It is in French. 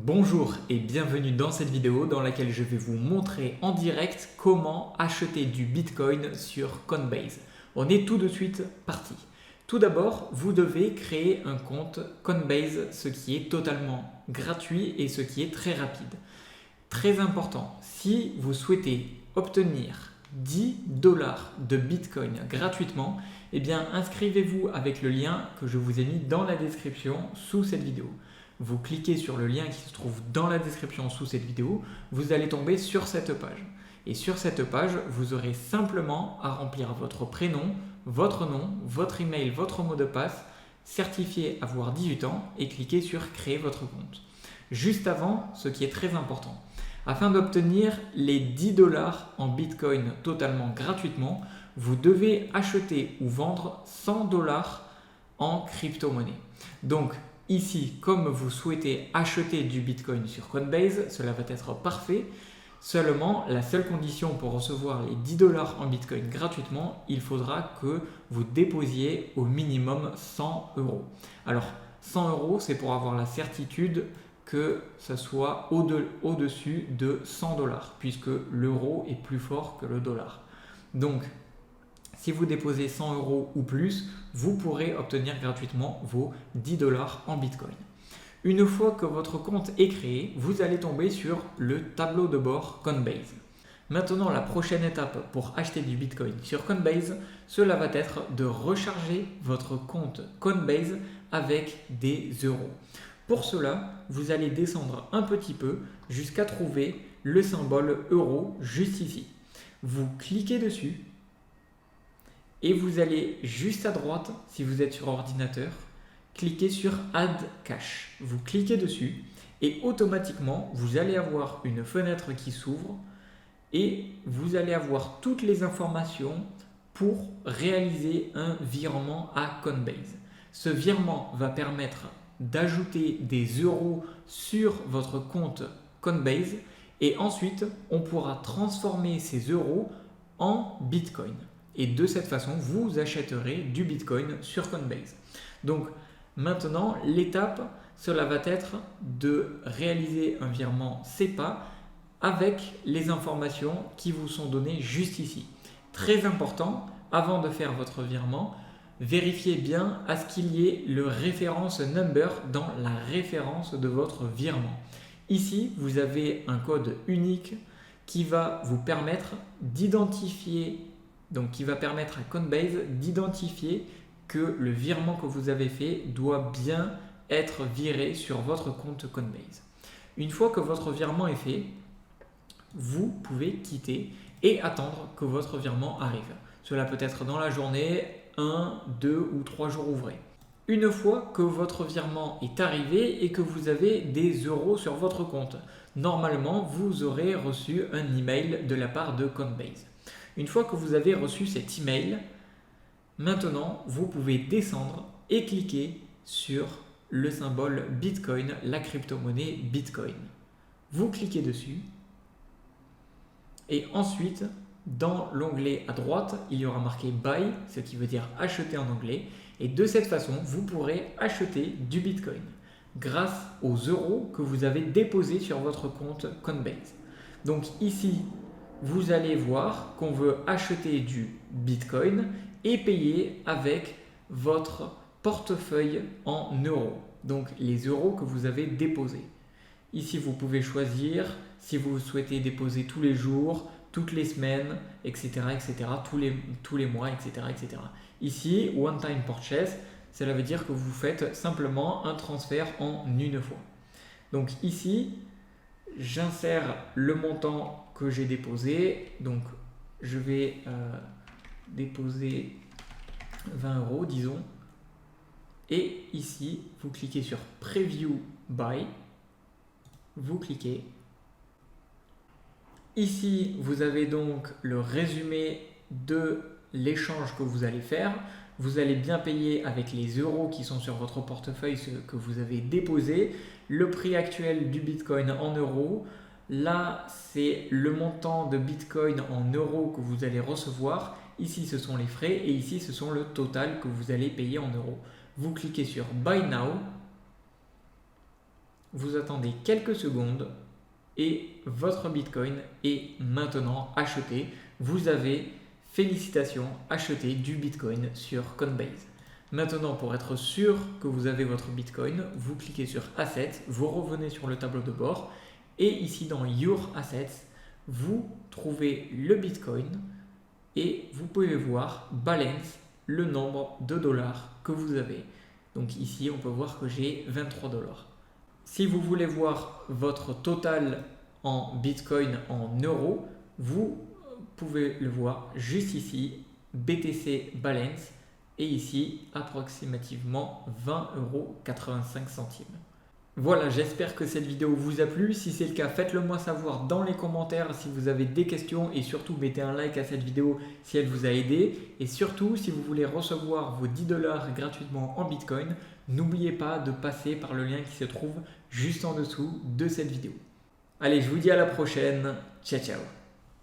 Bonjour et bienvenue dans cette vidéo dans laquelle je vais vous montrer en direct comment acheter du Bitcoin sur Coinbase. On est tout de suite parti. Tout d'abord, vous devez créer un compte Coinbase, ce qui est totalement gratuit et ce qui est très rapide. Très important, si vous souhaitez obtenir 10 dollars de Bitcoin gratuitement, eh bien inscrivez-vous avec le lien que je vous ai mis dans la description sous cette vidéo. Vous cliquez sur le lien qui se trouve dans la description sous cette vidéo, vous allez tomber sur cette page. Et sur cette page, vous aurez simplement à remplir votre prénom, votre nom, votre email, votre mot de passe, certifié avoir 18 ans et cliquer sur créer votre compte. Juste avant, ce qui est très important, afin d'obtenir les 10 dollars en Bitcoin totalement gratuitement, vous devez acheter ou vendre 100 dollars en crypto-monnaie. Donc, ici, comme vous souhaitez acheter du Bitcoin sur Coinbase, cela va être parfait. Seulement, la seule condition pour recevoir les 10 dollars en Bitcoin gratuitement, il faudra que vous déposiez au minimum 100 euros. Alors, 100 euros, c'est pour avoir la certitude que ça soit au-dessus de 100 dollars, puisque l'euro est plus fort que le dollar. Donc, si vous déposez 100 euros ou plus, vous pourrez obtenir gratuitement vos 10 dollars en Bitcoin. Une fois que votre compte est créé, vous allez tomber sur le tableau de bord Coinbase. Maintenant, la prochaine étape pour acheter du Bitcoin sur Coinbase, cela va être de recharger votre compte Coinbase avec des euros. Pour cela, vous allez descendre un petit peu jusqu'à trouver le symbole euro juste ici. Vous cliquez dessus. Et vous allez juste à droite, si vous êtes sur ordinateur, cliquez sur Add Cash. Vous cliquez dessus et automatiquement, vous allez avoir une fenêtre qui s'ouvre et vous allez avoir toutes les informations pour réaliser un virement à Coinbase. Ce virement va permettre d'ajouter des euros sur votre compte Coinbase et ensuite, on pourra transformer ces euros en Bitcoin. Et de cette façon, vous achèterez du Bitcoin sur Coinbase. Donc maintenant, l'étape, cela va être de réaliser un virement SEPA avec les informations qui vous sont données juste ici. Très important, avant de faire votre virement, vérifiez bien à ce qu'il y ait le référence number dans la référence de votre virement. Ici, vous avez un code unique qui va vous permettre d'identifier qui va permettre à Coinbase d'identifier que le virement que vous avez fait doit bien être viré sur votre compte Coinbase. Une fois que votre virement est fait, vous pouvez quitter et attendre que votre virement arrive. Cela peut être dans la journée, 1, 2 ou 3 jours ouvrés. Une fois que votre virement est arrivé et que vous avez des euros sur votre compte, normalement, vous aurez reçu un email de la part de Coinbase. Une fois que vous avez reçu cet email, maintenant vous pouvez descendre et cliquer sur le symbole Bitcoin, la crypto-monnaie Bitcoin. Vous cliquez dessus et ensuite dans l'onglet à droite, il y aura marqué Buy, ce qui veut dire acheter en anglais. Et de cette façon, vous pourrez acheter du Bitcoin grâce aux euros que vous avez déposés sur votre compte Coinbase. Donc ici, vous allez voir qu'on veut acheter du Bitcoin et payer avec votre portefeuille en euros, donc les euros que vous avez déposés. Ici, vous pouvez choisir si vous souhaitez déposer tous les jours, toutes les semaines, etc., tous les mois, etc., etc. Ici, One Time Purchase, cela veut dire que vous faites simplement un transfert en une fois. Donc ici, j'insère le montant que j'ai déposé, donc je vais déposer 20 euros, disons, et ici vous cliquez sur Preview Buy, vous cliquez. Ici vous avez donc le résumé de l'échange que vous allez faire. Vous allez bien payer avec les euros qui sont sur votre portefeuille, ce que vous avez déposé, le prix actuel du Bitcoin en euros. Là, c'est le montant de Bitcoin en euros que vous allez recevoir. Ici, ce sont les frais et ici, ce sont le total que vous allez payer en euros. Vous cliquez sur Buy Now. vous attendez quelques secondes et votre Bitcoin est maintenant acheté. Vous avez, félicitations, acheté du Bitcoin sur Coinbase. Maintenant, pour être sûr que vous avez votre Bitcoin, vous cliquez sur Assets, vous revenez sur le tableau de bord et ici dans Your Assets, vous trouvez le Bitcoin et vous pouvez voir Balance, le nombre de dollars que vous avez. Donc ici, on peut voir que j'ai 23 dollars. Si vous voulez voir votre total en Bitcoin en euros, vous pouvez le voir juste ici, BTC Balance, et ici approximativement 20,85 €. Voilà, j'espère que cette vidéo vous a plu. Si c'est le cas, faites-le moi savoir dans les commentaires si vous avez des questions et surtout mettez un like à cette vidéo si elle vous a aidé. Et surtout, si vous voulez recevoir vos 10 $ gratuitement en Bitcoin, n'oubliez pas de passer par le lien qui se trouve juste en dessous de cette vidéo. Allez, je vous dis à la prochaine. Ciao, ciao.